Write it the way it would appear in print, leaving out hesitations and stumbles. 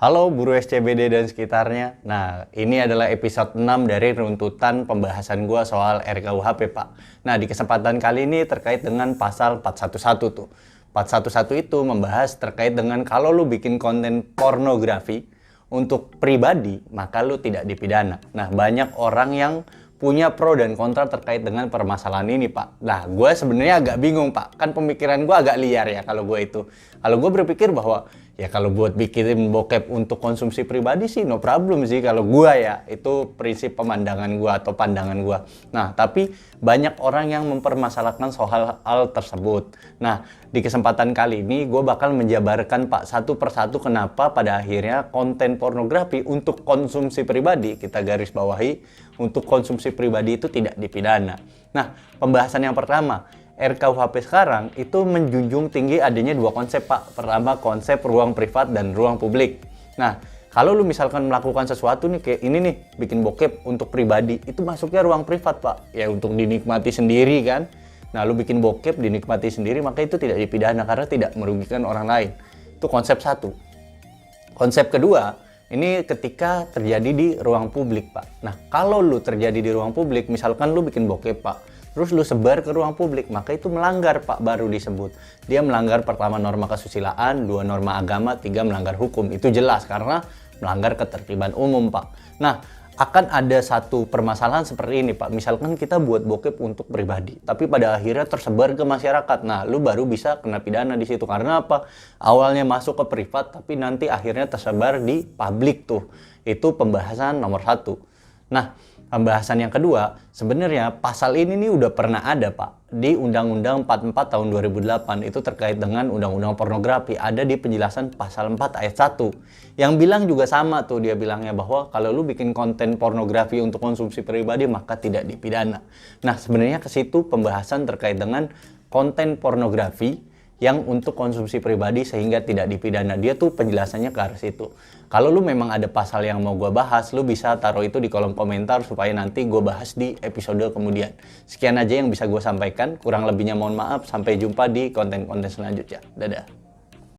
Halo Guru SCBD dan sekitarnya. Nah, ini adalah episode 6 dari runtutan pembahasan gua soal RKUHP, Pak. Nah, di kesempatan kali ini terkait dengan pasal 411 tuh. 411 itu membahas terkait dengan kalau lu bikin konten pornografi untuk pribadi, maka lu tidak dipidana. Nah, banyak orang yang punya pro dan kontra terkait dengan permasalahan ini, Pak. Nah, gue sebenarnya agak bingung, Pak. Kan pemikiran gue agak liar ya kalau gue itu. Kalau gue berpikir bahwa ya kalau buat bikin bokep untuk konsumsi pribadi sih no problem sih kalau gue ya. Itu prinsip pemandangan gue atau pandangan gue. Nah, tapi banyak orang yang mempermasalahkan soal hal tersebut. Nah, di kesempatan kali ini gue bakal menjabarkan, Pak, satu persatu kenapa pada akhirnya konten pornografi untuk konsumsi pribadi, kita garis bawahi, untuk konsumsi pribadi itu tidak dipidana. Nah, pembahasan yang pertama, RKUHP sekarang itu menjunjung tinggi adanya dua konsep, Pak. Pertama, konsep ruang privat dan ruang publik. Nah, kalau lu misalkan melakukan sesuatu nih kayak ini nih, bikin bokep untuk pribadi, itu masuknya ruang privat, Pak. Ya untuk dinikmati sendiri kan. Nah, lu bikin bokep dinikmati sendiri, maka itu tidak dipidana karena tidak merugikan orang lain. Itu konsep satu. Konsep kedua, ini ketika terjadi di ruang publik, Pak. Nah, kalau lu terjadi di ruang publik, misalkan lu bikin bokep, Pak, terus lu sebar ke ruang publik, maka itu melanggar, Pak, baru disebut. Dia melanggar pertama norma kesusilaan, dua norma agama, tiga melanggar hukum. Itu jelas karena melanggar ketertiban umum, Pak. Nah, akan ada satu permasalahan seperti ini, Pak. Misalkan kita buat bokep untuk pribadi, tapi pada akhirnya tersebar ke masyarakat. Nah, lu baru bisa kena pidana di situ. Karena apa? Awalnya masuk ke privat, tapi nanti akhirnya tersebar di publik tuh. Itu pembahasan nomor satu. Nah, pembahasan yang kedua, sebenarnya pasal ini nih udah pernah ada, Pak, di Undang-Undang 44 tahun 2008. Itu terkait dengan Undang-Undang Pornografi. Ada di penjelasan pasal 4 ayat 1. Yang bilang juga sama tuh, dia bilangnya bahwa kalau lu bikin konten pornografi untuk konsumsi pribadi, maka tidak dipidana. Nah, sebenarnya ke situ pembahasan terkait dengan konten pornografi yang untuk konsumsi pribadi sehingga tidak dipidana. Dia tuh penjelasannya ke arah situ. Kalau lu memang ada pasal yang mau gue bahas, lu bisa taruh itu di kolom komentar supaya nanti gue bahas di episode kemudian. Sekian aja yang bisa gue sampaikan. Kurang lebihnya mohon maaf. Sampai jumpa di konten-konten selanjutnya. Dadah.